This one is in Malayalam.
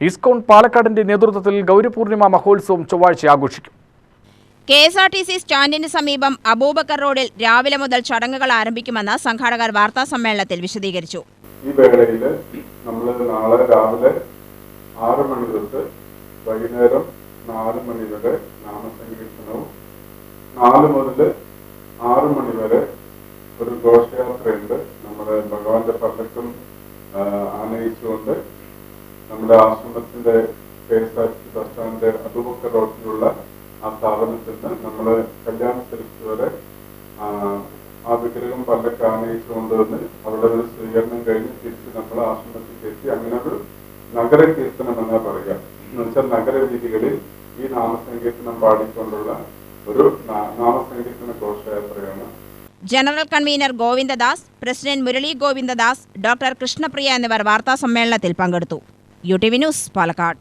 ഇസ്കോൺ പാലക്കാടിന്റെ നേതൃത്വത്തിൽ ഗൗരിപൂർണിമ മഹോത്സവം ചൊവ്വാഴ്ച ആഘോഷിക്കും. KSRTC സ്റ്റാൻഡിന് സമീപം അബൂബക്കർ റോഡിൽ രാവിലെ മുതൽ ചടങ്ങുകൾ ആരംഭിക്കുമെന്ന് സംഘാടകർ വാർത്താ സമ്മേളനത്തിൽ വിശദീകരിച്ചു. ഈ വേളയിൽ നമ്മൾ നാളെ രാവിലെ 6 മണി തൊട്ട് വൈകുന്നേരം 4 മണി വരെ നാമസങ്കീർത്തനവും 4 മുതൽ 6 മണി വരെ ഒരു ഘോഷയാത്രയുണ്ട്. നമ്മുടെ ഭഗവാന്റെ പല്ലക്കും ആനയിച്ചുകൊണ്ട് നമ്മുടെ ആശ്രമത്തിന്റെ KSRTC ബസ് സ്റ്റാൻഡ് അബൂബക്കർ റോഡിലുള്ള ആ സ്ഥാപനത്തിൽ നിന്ന് നമ്മൾ കല്യാണ സ്ഥലത്ത് വരെ ആ വിഗ്രഹം പല്ലക്ക് ആനയിച്ചു കൊണ്ടുവന്ന് അവിടെ ഒരു സ്വീകരണം കഴിഞ്ഞ് തിരിച്ച് നമ്മൾ ആശ്രമത്തിലേക്ക് എത്തി. അങ്ങനെ ഒരു നഗര കീർത്തനം എന്നാ പറയുക. എന്ന് വെച്ചാൽ നഗരവീഥികളിൽ ഈ നാമസങ്കീർത്തനം പാടിക്കൊണ്ടുള്ള ഒരു നാമസങ്കീർത്തന ഘോഷയാത്രയാണ്. General convener Govindadas, president Murali Govindadas, doctor Krishnapriya എന്നിവർ വാർത്താ സമ്മേളനത്തിൽ പങ്കെടുത്തു. UTV news, Palakkad.